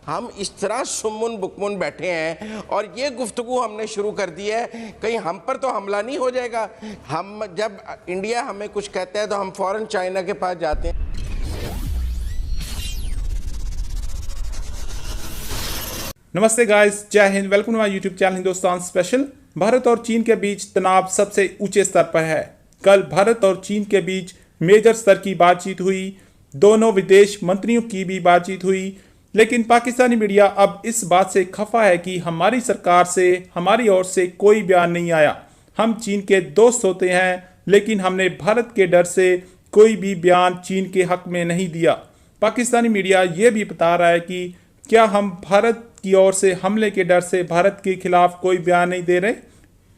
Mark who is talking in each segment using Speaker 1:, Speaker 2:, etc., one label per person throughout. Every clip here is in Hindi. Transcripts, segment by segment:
Speaker 1: हम इस तरह सुमुन बुकमुन बैठे हैं और ये गुफ्तगू हमने शुरू कर दी है, कहीं हम पर तो हमला नहीं हो जाएगा। हम जब इंडिया हमें कुछ कहता है तो हम फौरन चाइना के पास जाते हैं।
Speaker 2: नमस्ते गाइस, जय हिंद। Welcome to my YouTube channel Hindustan special. Bharat और चीन के बीच तनाव सबसे ऊंचे स्तर पर है। कल भारत और चीन के बीच मेजर स्तर की बातचीत हुई, दोनों विदेश मंत्रियों की भी बातचीत हुई, लेकिन पाकिस्तानी मीडिया अब इस बात से खफा है कि हमारी सरकार से, हमारी ओर से कोई बयान नहीं आया। हम चीन के दोस्त होते हैं, लेकिन हमने भारत के डर से कोई भी बयान चीन के हक में नहीं दिया। पाकिस्तानी मीडिया ये भी बता रहा है कि क्या हम भारत की ओर से हमले के डर से भारत के खिलाफ कोई बयान नहीं दे रहे।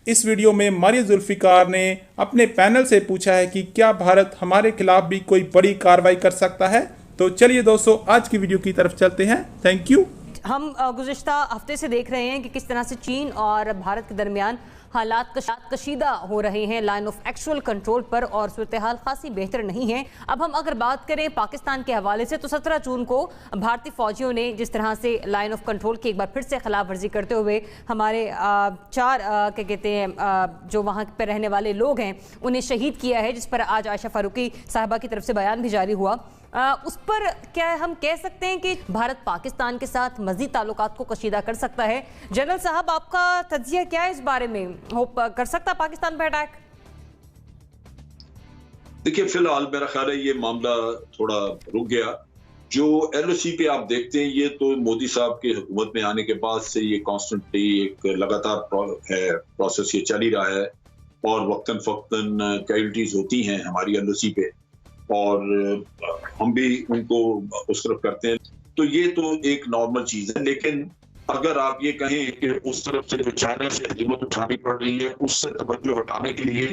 Speaker 2: इस वीडियो में मारिया जुल्फिकार ने अपने पैनल से पूछा है कि क्या भारत हमारे खिलाफ भी कोई बड़ी कार्रवाई कर सकता है। तो चलिए दोस्तों, आज की वीडियो की तरफ चलते हैं। Thank you.
Speaker 3: हम गुज़िश्ता हफ्ते से देख रहे हैं कि किस तरह से चीन और भारत के दरमियान हालात कशीदा हो रहे हैं लाइन ऑफ एक्चुअल कंट्रोल पर, और सूरत हाल खासी बेहतर नहीं है। अब हम अगर बात करें पाकिस्तान के हवाले से, तो 17 जून को भारतीय फौजियों ने जिस तरह से लाइन ऑफ कंट्रोल की एक बार फिर से खिलाफ वर्जी करते हुए हमारे चार क्या कहते हैं जो वहाँ पर रहने वाले लोग हैं उन्हें शहीद किया है, जिस पर आज आयशा फारूकी साहिबा की तरफ से बयान भी जारी हुआ। उस पर क्या हम कह सकते हैं कि भारत पाकिस्तान के साथ मजीद ताल्लुकात को कशीदा कर सकता है? जनरल साहब, आपका तज्जिया क्या है इस बारे में? होप कर सकता पाकिस्तान पर अटैक?
Speaker 4: देखिए, फिलहाल मेरा ख्याल है ये मामला थोड़ा रुक गया। जो LOC पे आप देखते हैं, ये तो मोदी साहब के हुकूमत में आने के बाद से ये कॉन्स्टेंटली एक लगातार प्रोसेस ये चल ही रहा है, और वक्तन फक्तन कैजुअल्टीज होती हैं हमारी LOC पे, और हम भी उनको उस तरफ करते हैं। तो ये तो एक नॉर्मल चीज है। लेकिन अगर आप ये कहें कि उस तरफ से जो चाइना से हिम्मत उठानी पड़ रही है, उससे तवज्जो हटाने के लिए,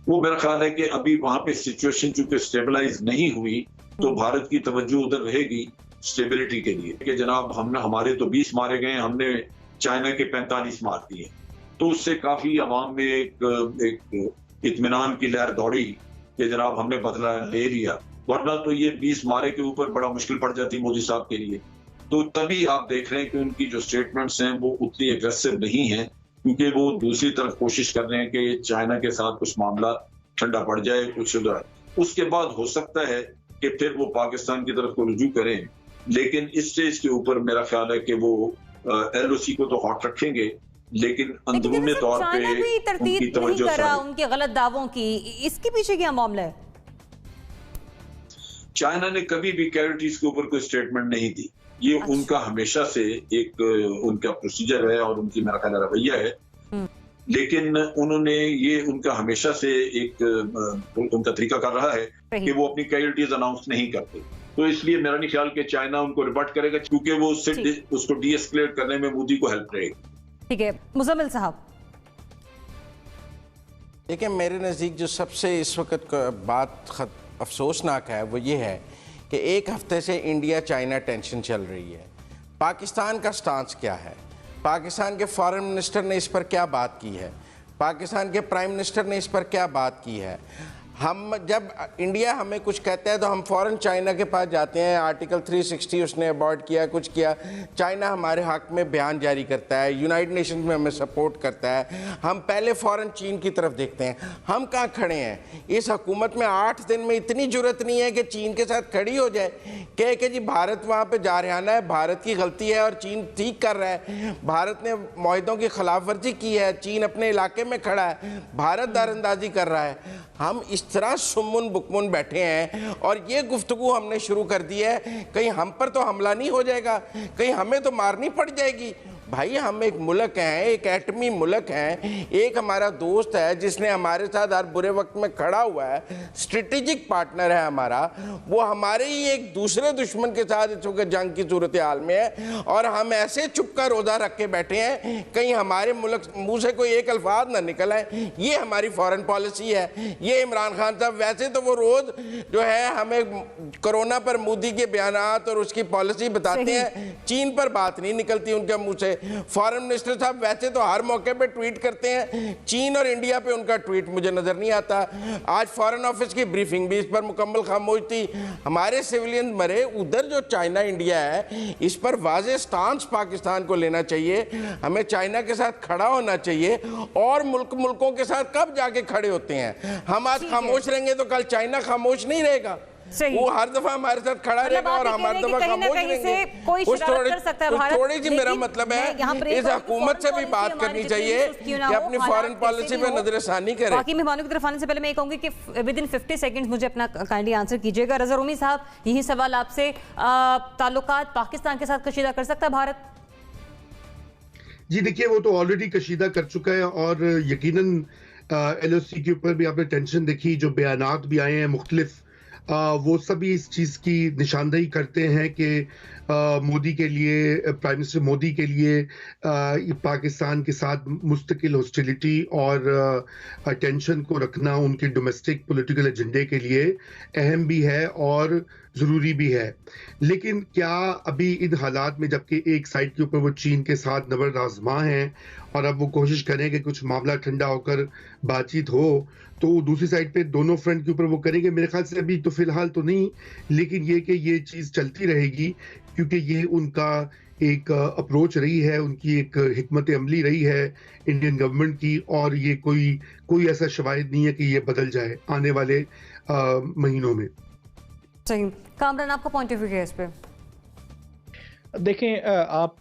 Speaker 4: वो मेरा ख्याल है कि अभी वहां पे सिचुएशन चूंकि स्टेबलाइज नहीं हुई, तो भारत की तवज्जो उधर रहेगी स्टेबिलिटी के लिए कि जनाब हमारे तो 20 मारे गए, हमने चाइना के 45 मार दिए। तो उससे काफी अवाम में एक इत्मीनान की लहर दौड़ी कि जनाब हमने बदला ले लिया, वरना तो ये 20 मारे के ऊपर बड़ा मुश्किल पड़ जाती मोदी साहब के लिए। तो तभी आप देख रहे हैं कि उनकी जो स्टेटमेंट्स हैं वो उतनी एग्रेसिव नहीं है, क्योंकि वो दूसरी तरफ कोशिश कर रहे हैं कि चाइना के साथ कुछ मामला ठंडा पड़ जाए, कुछ उसके बाद हो सकता है कि फिर वो पाकिस्तान की तरफ को रुजू करें। लेकिन इस स्टेज के ऊपर मेरा ख्याल है कि वो LOC को तो हॉट रखेंगे, लेकिन अंदरूनी तौर पे उनकी तवज्जो नहीं कर रहा
Speaker 3: उनके गलत दावों की। इसके पीछे क्या मामला है?
Speaker 4: चाइना ने कभी भी कैजुअल्टीज के ऊपर कोई स्टेटमेंट नहीं दी। ये उनका हमेशा से एक उनका प्रोसीजर है और उनकी मेरा ख्याल रवैया है। लेकिन उन्होंने ये उनका हमेशा से एक उनका तरीका कर रहा है कि वो अपनी कैजुअल्टीज अनाउंस नहीं करते। तो इसलिए मेरा नहीं ख्याल कि चाइना उनको रिबट करेगा, क्योंकि वो उसको डीएस्केलेट करने में मोदी को हेल्प रहेगी।
Speaker 3: ठीक है, मुजम्मिल साहब।
Speaker 1: देखिए, मेरे नज़दीक जो सबसे इस वक्त बात अफसोसनाक है वो ये है कि एक हफ्ते से इंडिया चाइना टेंशन चल रही है। पाकिस्तान का स्टांस क्या है? पाकिस्तान के फॉरेन मिनिस्टर ने इस पर क्या बात की है? पाकिस्तान के प्राइम मिनिस्टर ने इस पर क्या बात की है? हम जब इंडिया हमें कुछ कहता है तो हम फ़ौरन चाइना के पास जाते हैं। आर्टिकल 360 उसने अबॉर्ड किया, कुछ किया। चाइना हमारे हक में बयान जारी करता है, यूनाइटेड नेशंस में हमें सपोर्ट करता है। हम पहले फ़ौरन चीन की तरफ देखते हैं। हम कहाँ खड़े हैं? इस हुकूमत में 8 दिन में इतनी ज़रूरत नहीं है कि चीन के साथ खड़ी हो जाए, कह के जी भारत वहाँ पर जारहाना है, भारत की गलती है और चीन ठीक कर रहा है, भारत ने मुआहदों की खिलाफ वर्जी की है, चीन अपने इलाके में खड़ा है, भारत दारंदाजी कर रहा है। हम इस तरह सुमुन बुकमुन बैठे हैं और ये गुफ्तगू हमने शुरू कर दी है, कहीं हम पर तो हमला नहीं हो जाएगा, कहीं हमें तो मारनी पड़ जाएगी। भाई, हम एक मुल्क हैं, एक एटमी मुल्क हैं, एक हमारा दोस्त है जिसने हमारे साथ हर बुरे वक्त में खड़ा हुआ है, स्ट्रेटेजिक पार्टनर है हमारा, वो हमारे ही एक दूसरे दुश्मन के साथ इस वक्त जंग की सूरत हाल में है, और हम ऐसे चुप का रोज़ा रख के बैठे हैं कहीं हमारे मुल्क मुँह से कोई एक अल्फाज ना निकल आए। ये हमारी फॉरेन पॉलिसी है। ये इमरान खान साहब वैसे तो वो रोज़ जो है हमें कोरोना पर मोदी के बयानात और उसकी पॉलिसी बताते हैं, चीन पर बात नहीं निकलती उनके मुँह से। फॉरेन मिनिस्टर साहब वैसे तो हर मौके पे ट्वीट करते हैं, चीन और इंडिया पे उनका ट्वीट मुझे नजर नहीं आता। आज फॉरेन ऑफिस की ब्रीफिंग भी इस पर मुकम्मल खामोश थी। हमारे सिविलियन मरे, उधर जो चाइना इंडिया है इस पर वाज़ेह स्टांस पाकिस्तान को लेना चाहिए। हमें चाइना के साथ खड़ा होना चाहिए, और मुल्कों के साथ कब जाके खड़े होते हैं। हम आज खामोश रहेंगे तो कल चाइना खामोश नहीं रहेगा। वो हर दफा हमारे साथ खड़ा रहेगा और हम हर दफा खामोश रहेंगे। थोड़ी सी मेरा मतलब है इस हुकूमत से भी बात करनी चाहिए कि अपनी फॉरेन पॉलिसी पे नजरसानी करे।
Speaker 3: बाकी मेहमानों की तरफ आने से पहले मैं कहूंगी कि विद इन 50 सेकंड्स मुझे अपना काइंडली आंसर कीजिएगा। रज़ा रूमी साहब, यही सवाल आपसे, ताल्लुकात पाकिस्तान के साथ कशीदा कर सकता है भारत?
Speaker 5: जी देखिए, वो तो ऑलरेडी कशीदा कर चुका है, और यकीनन LOC के ऊपर भी आपने टेंशन देखी, जो बयानात भी आए हैं मुख्तलिफ, वो सभी इस चीज़ की निशानदेही करते हैं कि मोदी के लिए, प्राइम मिनिस्टर मोदी के लिए पाकिस्तान के साथ मुस्तकिल हॉस्टिलिटी और टेंशन को रखना उनके डोमेस्टिक पॉलिटिकल एजेंडे के लिए अहम भी है और ज़रूरी भी है। लेकिन क्या अभी इन हालात में, जबकि एक साइड के ऊपर वो चीन के साथ नबर आजमा हैं और अब वो कोशिश करें कि कुछ मामला ठंडा होकर बातचीत हो, तो दूसरी साइड पे दोनों फ्रंट के ऊपर वो करेंगे? मेरे ख्याल से अभी तो फिलहाल तो नहीं, लेकिन ये कि ये चीज़ चलती रहेगी, क्योंकि ये उनका एक अप्रोच रही है, उनकी एक हिकमत अमली रही है इंडियन गवर्नमेंट की, और ये कोई ऐसा शवाहिद नहीं है कि ये बदल जाए आने वाले महीनों में।
Speaker 3: सही। कामरान, आपका पॉइंट ऑफ व्यू है इस पे?
Speaker 6: देखें, आप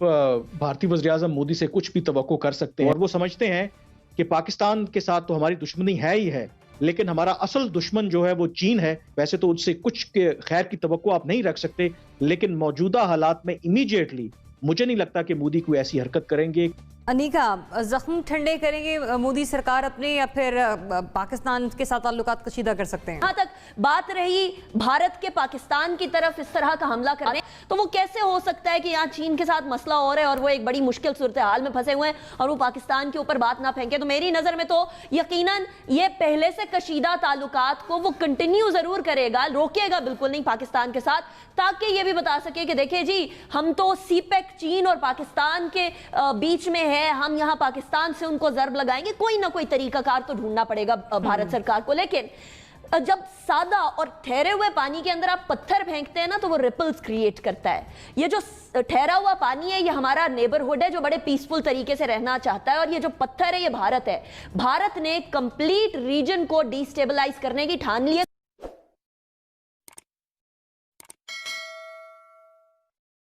Speaker 6: भारतीय वज़ीर-ए-आज़म मोदी से कुछ भी तवक्को कर सकते हैं, और वो समझते हैं कि पाकिस्तान के साथ तो हमारी दुश्मनी है ही है, लेकिन हमारा असल दुश्मन जो है वो चीन है। वैसे तो उससे कुछ के खैर की तवक्को आप नहीं रख सकते, लेकिन मौजूदा हालात में इमीडिएटली मुझे नहीं लगता कि मोदी कोई ऐसी हरकत करेंगे।
Speaker 3: अनीका, जख्म ठंडे करेंगे मोदी सरकार अपने, या फिर पाकिस्तान के साथ ताल्लुकात कशीदा कर सकते हैं?
Speaker 7: जहां तक बात रही भारत के पाकिस्तान की तरफ इस तरह का हमला करने, तो वो कैसे हो सकता है कि यहाँ चीन के साथ मसला हो रहा है और वो एक बड़ी मुश्किल सूरत हाल में फंसे हुए हैं और वो पाकिस्तान के ऊपर बात ना फेंके? तो मेरी नजर में तो यकीनन ये पहले से कशीदा ताल्लुकात को वो कंटिन्यू जरूर करेगा, रोकेगा बिल्कुल नहीं पाकिस्तान के साथ, ताकि ये भी बता सके कि देखिए जी, हम तो सीपेक चीन और पाकिस्तान के बीच में है, हम यहाँ पाकिस्तान से उनको जर्ब लगाएंगे। कोई ना कोई तरीकाकार तो ढूंढना पड़ेगा भारत सरकार को। लेकिन जब सादा और ठहरे हुए पानी के अंदर आप पत्थर फेंकते हैं ना, तो वो रिपल्स क्रिएट करता है। ये जो ठहरा हुआ पानी है, ये हमारा नेबरहुड है जो बड़े पीसफुल तरीके से रहना चाहता है, और ये जो पत्थर है ये भारत है। भारत ने कंप्लीट रीजन को डिस्टेबलाइज करने की ठान ली है।